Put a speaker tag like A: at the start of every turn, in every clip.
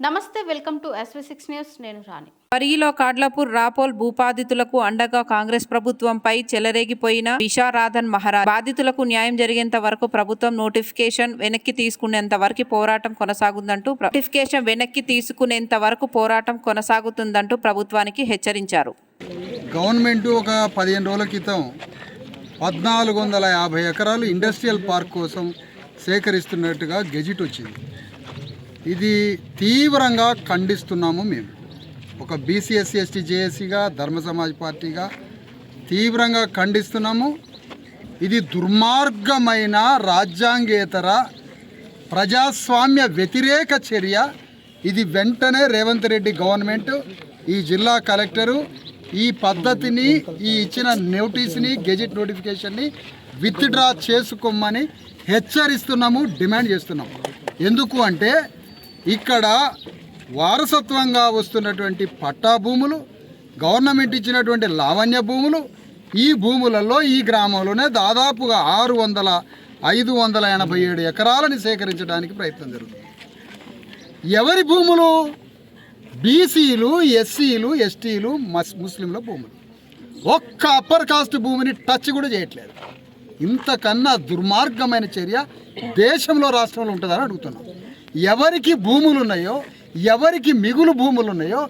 A: నమస్తే, welcome to SV6 news. నేను రాణి.
B: పరిగిలో కాడ్లపూర్ రాపోల్ భూబాధితులకు అండగా కాంగ్రెస్ ప్రభుత్వంపై చెలరేగిపోయిన విశారాధన్ మహారాజ్. బాధితులకు న్యాయం జరిగేంత వరకు ప్రభుత్వం నోటిఫికేషన్ వెనక్కి తీసుకునేంత వరకు పోరాటం కొనసాగుతుందంటూ ప్రభుత్వానికి హెచ్చరించారు.
C: గవర్నమెంట్ ఒక 15 రోజుల క్రితం 1450 ఎకరాలు ఇండస్ట్రియల్ పార్క్ కోసం సేకరిస్తున్నట్టుగా గెజిట్ వచ్చింది. ఇది తీవ్రంగా ఖండిస్తున్నాము. మేము ఒక BC/SC/ST జేఏసీగా, ధర్మ సమాజ్ పార్టీగా తీవ్రంగా ఖండిస్తున్నాము. ఇది దుర్మార్గమైన రాజ్యాంగేతర ప్రజాస్వామ్య వ్యతిరేక చర్య. ఇది వెంటనే రేవంత్ రెడ్డి గవర్నమెంట్, ఈ జిల్లా కలెక్టరు ఈ పద్ధతిని, ఈ ఇచ్చిన నోటీస్ని, గెజిట్ నోటిఫికేషన్ని విత్డ్రా చేసుకోమని హెచ్చరిస్తున్నాము, డిమాండ్ చేస్తున్నాము. ఎందుకు అంటే ఇక్కడ వారసత్వంగా వస్తున్నటువంటి పట్టా భూములు, గవర్నమెంట్ ఇచ్చినటువంటి లావణ్య భూములు, ఈ భూములలో ఈ గ్రామంలోనే దాదాపుగా 587 ఎకరాలని సేకరించడానికి ప్రయత్నం జరుగుతుంది. ఎవరి భూములు? బీసీలు, ఎస్సీలు, ఎస్టీలు, ముస్లింల భూములు. ఒక్క అప్పర్ కాస్ట్ భూమిని టచ్ కూడా చేయట్లేదు. ఇంతకన్నా దుర్మార్గమైన చర్య దేశంలో, రాష్ట్రంలో ఉంటుందని అడుగుతున్నాం. ఎవరికి భూములు ఉన్నాయో, ఎవరికి మిగులు భూములు ఉన్నాయో,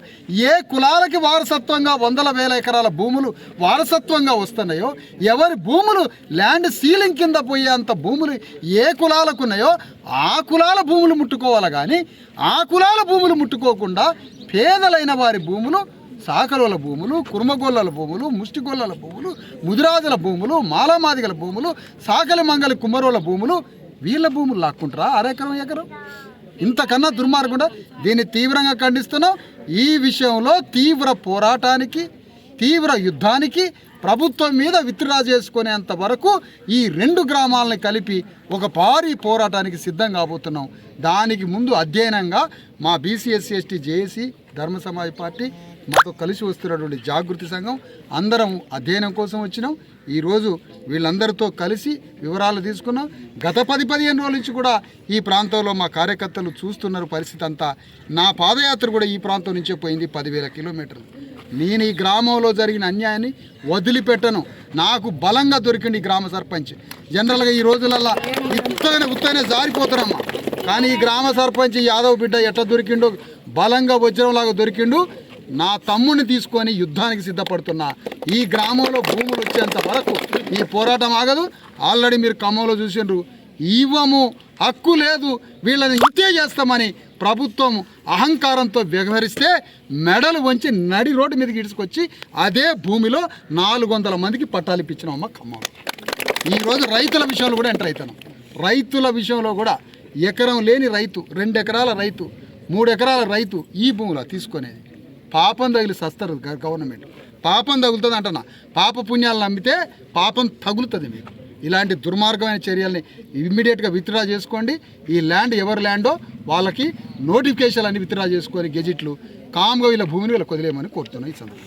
C: ఏ కులాలకి వారసత్వంగా 100,000 ఎకరాల భూములు వారసత్వంగా వస్తున్నాయో, ఎవరి భూములు ల్యాండ్ సీలింగ్ కింద పోయేంత భూములు ఏ కులాలకు ఉన్నాయో ఆ కులాల భూములు ముట్టుకోవాలి. కానీ ఆ కులాల భూములు ముట్టుకోకుండా పేదలైన వారి భూములు, సాకలోల భూములు, కుర్మగొల్లల భూములు, ముష్టిగొల్లల భూములు, ముదిరాజుల భూములు, మాలామాదిగల భూములు, సాకలి మంగలి కుమ్మరోల భూములు, వీళ్ళ భూములు లాక్కుంటారా ఎకరం? ఇంతకన్నా దుర్మార్గంగా దీన్ని తీవ్రంగా ఖండిస్తున్నాం. ఈ విషయంలో తీవ్ర పోరాటానికి, తీవ్ర యుద్ధానికి ప్రభుత్వం మీద విత్డ్రా చేసుకునేంత వరకు ఈ 2 గ్రామాలని కలిపి ఒక భారీ పోరాటానికి సిద్ధం కాబోతున్నాం. దానికి ముందు అధ్యయనంగా మా BC/SC/ST జేఏసీ, ధర్మ సమాజ్ పార్టీ, మాతో కలిసి వస్తున్నటువంటి జాగృతి సంఘం అందరం అధ్యయనం కోసం వచ్చినాం. ఈరోజు వీళ్ళందరితో కలిసి వివరాలు తీసుకున్నాం. గత 10-15 రోజుల నుంచి కూడా ఈ ప్రాంతంలో మా కార్యకర్తలు చూస్తున్నారు పరిస్థితి అంతా. నా పాదయాత్ర కూడా ఈ ప్రాంతం నుంచే పోయింది 10,000 కిలోమీటర్లు. నేను ఈ గ్రామంలో జరిగిన అన్యాయాన్ని వదిలిపెట్టను. నాకు బలంగా దొరికింది ఈ గ్రామ సర్పంచ్. జనరల్గా ఈ రోజులల్లా ఉత్తగానే జారిపోతారమ్మా. కానీ ఈ గ్రామ సర్పంచ్ యాదవ్ బిడ్డ ఎట్లా దొరికిండో, బలంగా వజ్రంలాగా దొరికిండు. నా తమ్ముడిని తీసుకొని యుద్ధానికి సిద్ధపడుతున్నా. ఈ గ్రామంలో భూములు వచ్చేంత వరకు ఈ పోరాటం ఆగదు. ఆల్రెడీ మీరు ఖమ్మంలో చూసిండ్రు. ఇవ్వము, హక్కు లేదు, వీళ్ళని ఇంతే చేస్తామని ప్రభుత్వం అహంకారంతో వ్యవహరిస్తే మెడలు వంచి నడి రోడ్డు మీదకి ఇడుచుకొచ్చి అదే భూమిలో 400 మందికి పట్టాలు ఇప్పించినామమ్మ ఖమ్మంలో. ఈరోజు రైతుల విషయంలో కూడా ఎంటర్ అవుతాను. రైతుల విషయంలో కూడా ఎకరం లేని రైతు, 2 ఎకరాల రైతు, 3 ఎకరాల రైతు ఈ భూమిలో తీసుకునేది పాపం తగిలి సస్తారు. గవర్నమెంట్ పాపం తగులుతుంది అంటున్నా. పాప పుణ్యాలను నమ్మితే పాపం తగులుతుంది మీకు. ఇలాంటి దుర్మార్గమైన చర్యల్ని ఇమ్మీడియట్గా విత్డ్రా చేసుకోండి. ఈ ల్యాండ్ ఎవరి ల్యాండో వాళ్ళకి నోటిఫికేషన్లు అన్ని విత్డ్రా చేసుకొని గెజిట్లు కామ్గా వీళ్ళ భూమిని వీళ్ళకి వదిలేయమని కోరుతున్నాను. ఈ సందర్భంగా